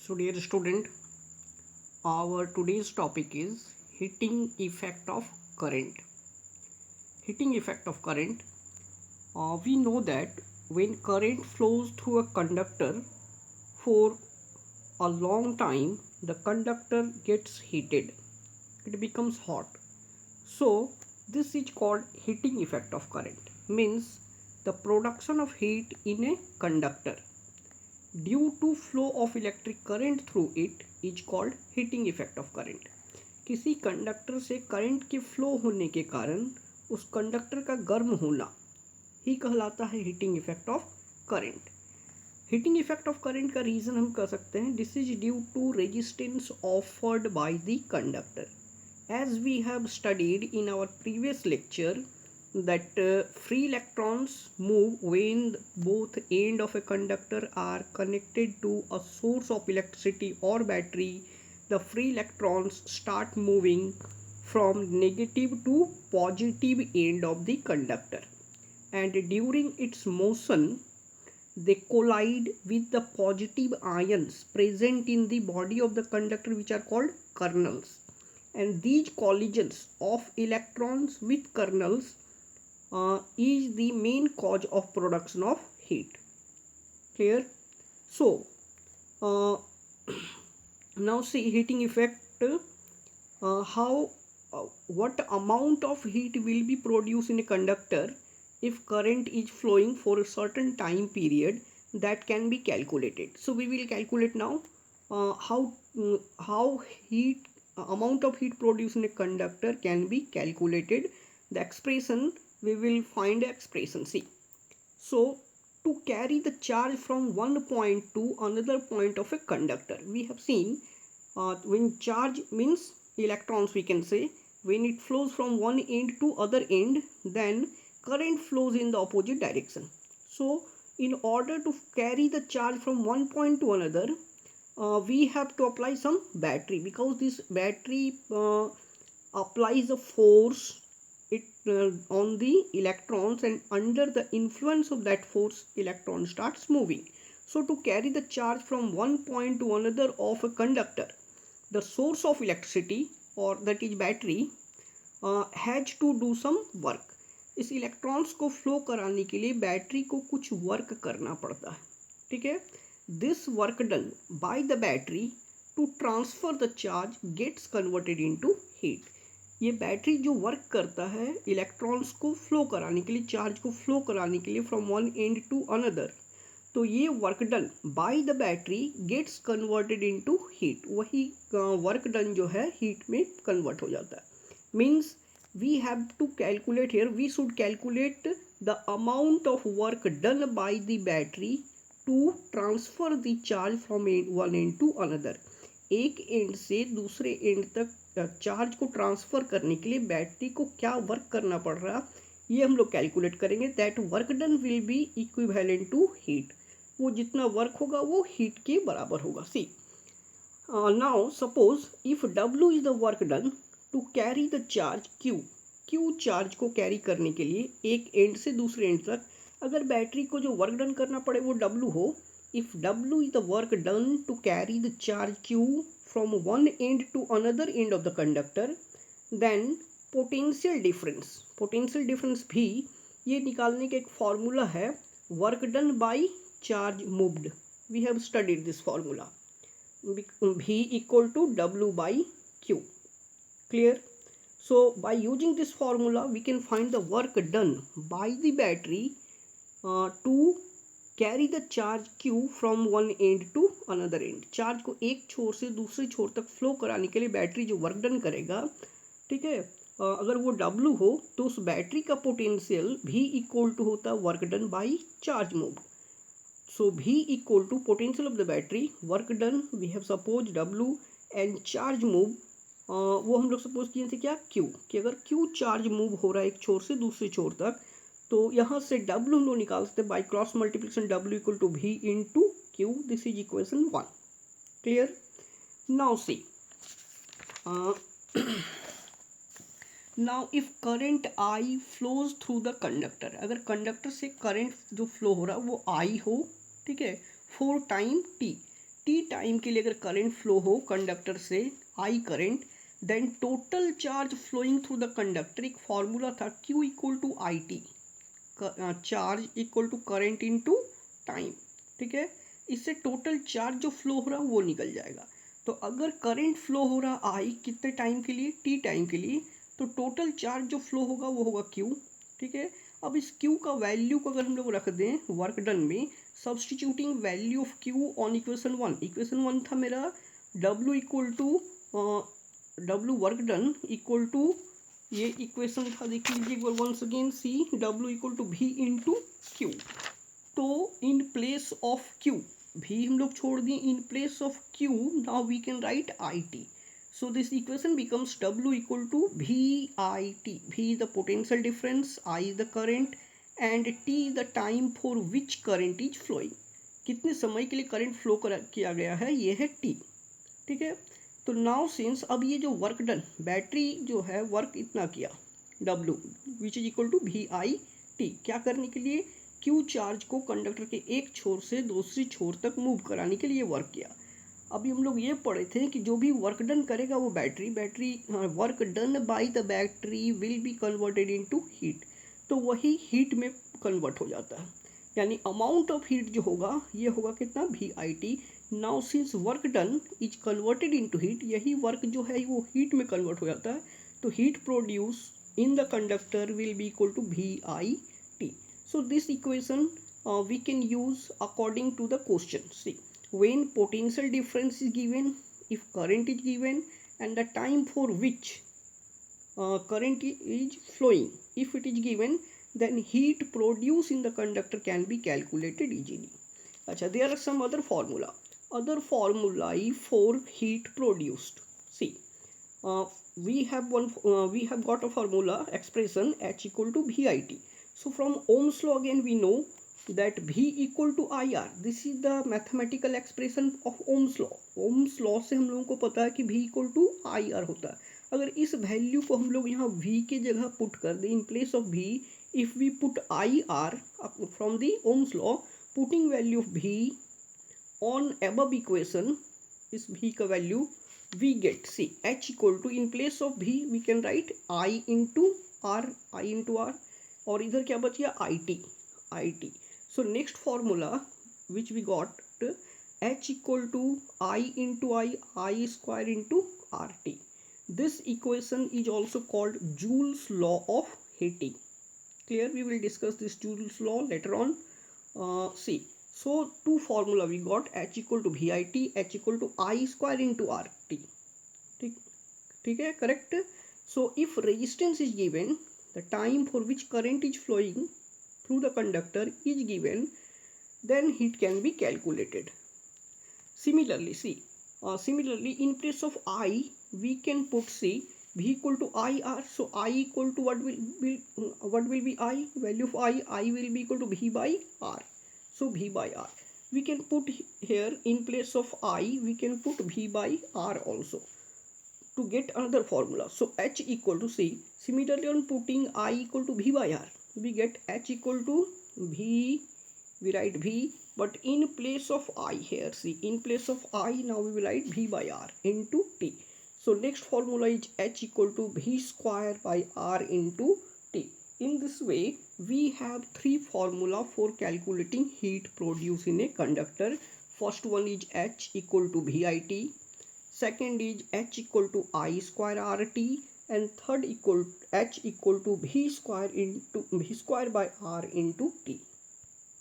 So dear student, our today's topic is heating effect of current. Heating effect of current. We know that when current flows through a conductor for a long time, the conductor gets heated. It becomes hot. So this is called heating effect of current. Means the production of heat in a conductor due to flow of electric current through it is called heating effect of current. किसी conductor से current के flow होने के कारण उस conductor का गर्म होना ही कहलाता है heating effect of current. Heating effect of current का रीज़न हम कह सकते हैं this is due to resistance offered by the conductor. As we have studied in our previous lecture that free electrons move when both end of a conductor are connected to a source of electricity or battery. The free electrons start moving from negative to positive end of the conductor, and during its motion they collide with the positive ions present in the body of the conductor, which are called kernels, and these collisions of electrons with kernels is the main cause of production of heat. Clear? So now see heating effect. How what amount of heat will be produced in a conductor if current is flowing for a certain time period, that can be calculated. So we will calculate now how heat amount of heat produced in a conductor can be calculated. The expression, we will find expression. See, so to carry the charge from one point to another point of a conductor, we have seen when charge means electrons, we can say when it flows from one end to other end, then current flows in the opposite direction. So in order to carry the charge from one point to another, we have to apply some battery, because this battery applies a force on the electrons, and under the influence of that force electron starts moving. So to carry the charge from one point to another of a conductor, the source of electricity, or that is battery, has to do some work. इस electrons को flow कराने के लिए battery को कुछ work करना पड़ता है. ठीक है. This work done by the battery to transfer the charge gets converted into heat. ये बैटरी जो वर्क करता है इलेक्ट्रॉन्स को फ्लो कराने के लिए, चार्ज को फ्लो कराने के लिए from one end to another, तो ये work done by the battery gets converted into heat. वही वर्क डन जो है हीट में कन्वर्ट हो जाता है. Means we have to calculate here, we should calculate the amount of work done by the battery to transfer the charge from one end to another. एक end से दूसरे and तक चार्ज को transfer करने के लिए बैटरी को क्या वर्क करना पड़ रहा, ये हम लोग कैलकुलेट करेंगे. That work done will be equivalent to heat. वो जितना वर्क होगा वो हीट के बराबर होगा. See now suppose if W is the work done to carry the charge Q. Q charge को कैरी करने के लिए एक एंड से दूसरे एंड तक अगर बैटरी को जो वर्क डन करना पड़े वो W हो, if W is the work done to carry the charge Q from one end to another end of the conductor, then potential difference भी ये निकालने का एक फॉर्मूला है, work done by charge moved. We have studied this formula. V equal to W by Q. Clear? So by using this formula we can find the work done by the battery to carry the charge Q from one end to another end. Charge को एक छोर से दूसरे छोर तक flow कराने के लिए बैटरी जो वर्क डन करेगा, ठीक है, अगर वो W हो तो उस बैटरी का पोटेंशियल V इक्वल टू होता है work done by charge move. So V equal to potential of the battery, work done we have suppose W, and charge move वो हम लोग सपोज किए थे क्या Q, कि अगर Q चार्ज मूव हो रहा है एक छोर से दूसरे छोर तक, तो यहाँ से W हम लोग निकाल सकते हैं by cross multiplication W equal to V into Q. This is equation 1. Clear? Now see, now if current I flows through the conductor, अगर कंडक्टर से करंट जो फ्लो हो रहा है वो I हो, ठीक है, for time T. T time के लिए अगर करंट फ्लो हो कंडक्टर से I current, then total charge flowing through the conductor, एक फॉर्मूला था Q equal to I T, charge equal to current into time, ठीक है। इससे टोटल चार्ज जो फ्लो हो रहा है वो निकल जाएगा। तो अगर करंट फ्लो हो रहा आई कितने टाइम के लिए, टी टाइम के लिए, तो टोटल चार्ज जो फ्लो होगा वो होगा Q, ठीक है। अब इस Q का वैल्यू को अगर हम लोग रख दें वर्क डन में, substituting value of Q on equation one, equation one था मेरा W equal to W work done equal to, ये इक्वेशन था देख लीजिए एक बार once again, see W equal to V into Q. तो in place of Q, V हम लोग छोड़ दिए, in place of Q now we can write IT. So this equation becomes W equal to VIT. V is the potential difference, I is the current and T is the time for which current is flowing. कितने समय के लिए current flow किया गया है, ये है T, ठीक है। तो नाउ सिंस अब ये जो वर्क डन, बैटरी जो है वर्क इतना किया W which is equal to VIT, क्या करने के लिए, Q चार्ज को कंडक्टर के एक छोर से दूसरी छोर तक मूव कराने के लिए वर्क किया। अभी हम लोग ये पढ़े थे कि जो भी वर्क डन करेगा वो battery work done by the battery will be converted into heat, तो वही हीट में कन्वर्ट हो जाता है, यानी अमाउंट ऑफ हीट जो होगा ये होगा कितना, VIT। Now since work done is converted into heat, यही वर्क जो है वो हीट में कन्वर्ट हो जाता है, तो heat produce in the conductor will be equal to VIT. So this equation we can use according to the question. See, when potential difference is given, if current is given and the time for which current is flowing, if it is given, then heat produced in the conductor can be calculated easily. Acha, there are some other formulae for heat produced. See, we have got a formula expression H equal to VIT. So from Ohm's law again we know that V equal to IR. This is the mathematical expression of Ohm's law. Ohm's law से हम लोगों को पता है कि V equal to IR होता है। अगर इस वैल्यू को हम लोग यहाँ V के जगह पुट कर दें, in place of V, if we put IR from the Ohm's law, putting value of V on above equation, इस V का value we get, see, H equal to, in place of V we can write I into R, और इधर क्या बच गया, IT. So next formula which we got, H equal to I into I square into RT. This equation is also called Joule's law of heating. Clear? We will discuss this Joule's law later on. See, so two formula we got, H equal to VIT, H equal to I square into RT. ठीक है, correct? So if resistance is given, the time for which current is flowing through the conductor is given, then heat can be calculated. Similarly, see, in place of I we can put, see, V equal to IR. So I equal to what will be I, value of I will be equal to V by R. So V by R we can put here, in place of I we can put V by R also to get another formula. So H equal to, see, similarly on putting I equal to V by R, we get H equal to V, we write V, but in place of I here, see, in place of I now we will write V by R into T. So next formula is H equal to V square by R into T. In this way we have three formula for calculating heat produced in a conductor. First one is H equal to VIT, second is H equal to I square RT, and third H equal to V square by R into T.